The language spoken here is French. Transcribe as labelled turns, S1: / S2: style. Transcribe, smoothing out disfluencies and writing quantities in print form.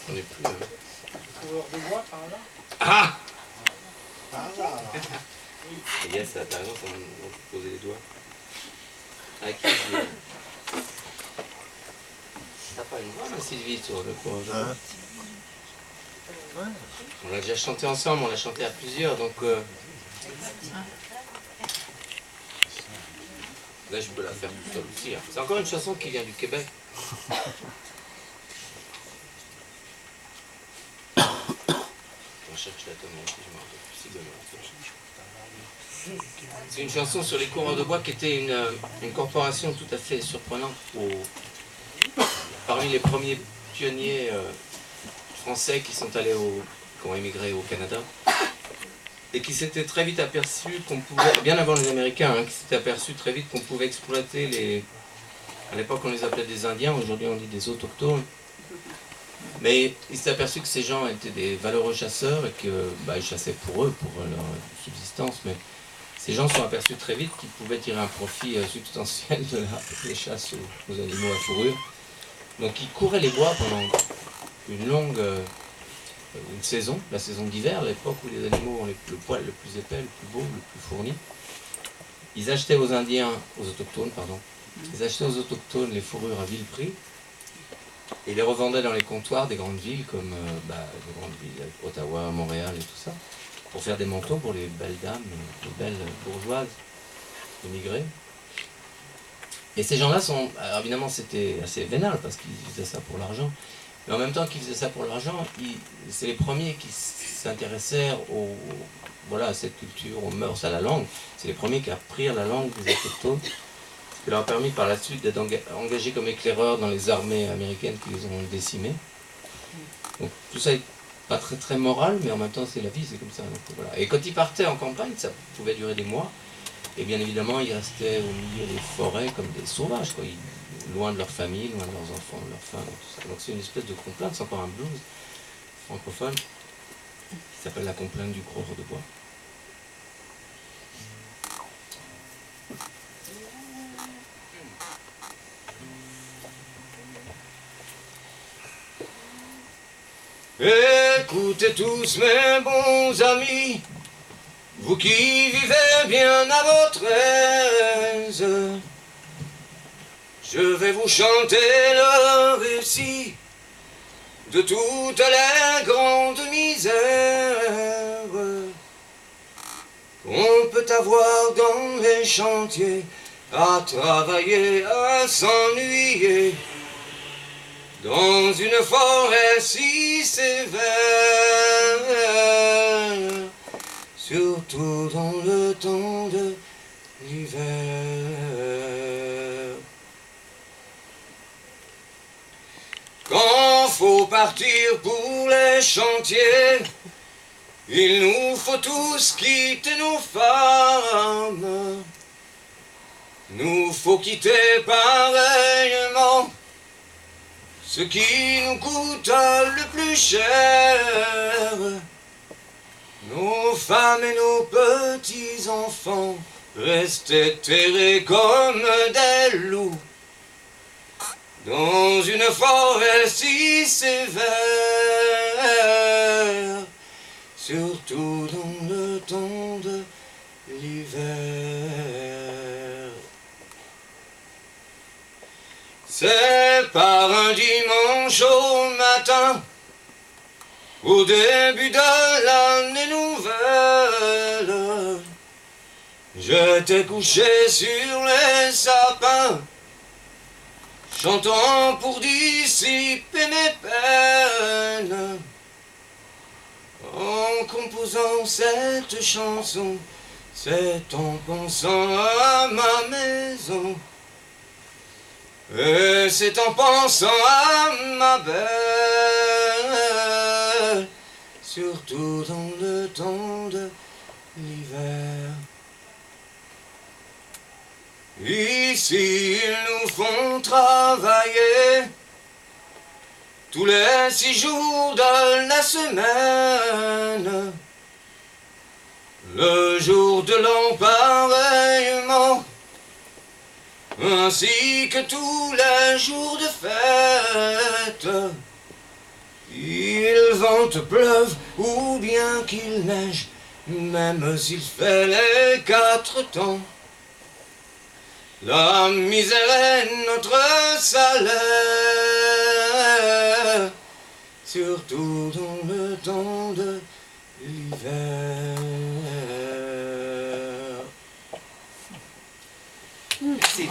S1: On n'est plus...
S2: Coureur de bois, par là.
S1: Ah
S2: Ah,
S1: Yes, t'as raison, ça m'a posé les doigts. À qui je dis T'as pas une voix, là, Sylvie, sur le coureur de bois? On l'a déjà chanté ensemble, on l'a chanté à plusieurs, donc... Là, je peux la faire toute seule aussi. Hein. C'est encore une chanson qui vient du Québec. On cherche la tonalité, je me rappelle plus si demain. C'est une chanson sur les coureurs de bois qui était une corporation tout à fait surprenante parmi les premiers pionniers français qui sont allés qui ont émigré au Canada et qui s'étaient très vite aperçu qu'on pouvait, bien avant les Américains, qui s'étaient aperçus très vite qu'on pouvait exploiter à l'époque on les appelait des Indiens, aujourd'hui on dit des autochtones. Mais ils s'étaient aperçus que ces gens étaient des valeureux chasseurs et qu'ils chassaient pour eux, pour leur subsistance. Mais ces gens se sont aperçus très vite qu'ils pouvaient tirer un profit substantiel des chasses aux animaux à fourrure. Donc ils couraient les bois pendant une saison, la saison d'hiver, l'époque où les animaux ont le poil le plus épais, le plus beau, le plus fourni. Ils achetaient aux autochtones, ils achetaient aux autochtones les fourrures à vil prix et les revendaient dans les comptoirs des grandes villes comme les grandes villes, Ottawa, Montréal et tout ça, pour faire des manteaux pour les belles dames, les belles bourgeoises émigrées. Et ces gens-là alors évidemment c'était assez vénal parce qu'ils faisaient ça pour l'argent, mais en même temps qu'ils faisaient ça pour l'argent, c'est les premiers qui s'intéressaient à cette culture, aux mœurs, à la langue. C'est les premiers qui apprirent la langue des autochtones, ce qui leur a permis par la suite d'être engagés comme éclaireurs dans les armées américaines qui les ont décimés. Donc tout ça est pas très très moral, mais en même temps c'est la vie, c'est comme ça. Donc, voilà. Et quand ils partaient en campagne, ça pouvait durer des mois. Et bien évidemment, ils restaient au milieu des forêts comme des sauvages, quoi. Loin de leur famille, loin de leurs enfants, de leurs femmes, tout ça. Donc c'est une espèce de complainte, c'est encore un blues francophone qui s'appelle la complainte du coureur de bois. Écoutez tous mes bons amis, vous qui vivez bien à votre aise, je vais vous chanter le récit de toutes les grandes misères qu'on peut avoir dans les chantiers, à travailler, à s'ennuyer, dans une forêt si sévère, surtout dans le temps de l'hiver. Quand faut partir pour les chantiers, il nous faut tous quitter nos femmes. Nous faut quitter pareillement ce qui nous coûte le plus cher. Nos femmes et nos petits-enfants restaient terrés comme des loups dans une forêt si sévère, surtout dans le temps de l'hiver. C'est par un dimanche au matin, au début de l'année nouvelle, j'étais couché sur les sapins, chantant pour dissiper mes peines. En composant cette chanson, c'est en pensant à ma maison, et c'est en pensant à ma belle, surtout dans le temps de l'hiver. Ici, ils nous font travailler tous les 6 jours de la semaine, le jour de l'an pareillement, ainsi que tous les jours de fête. vent pleuve ou bien qu'il neige, même s'il fait les 4 temps. La misère est notre salaire, surtout dans le temps de l'hiver.
S3: Merci.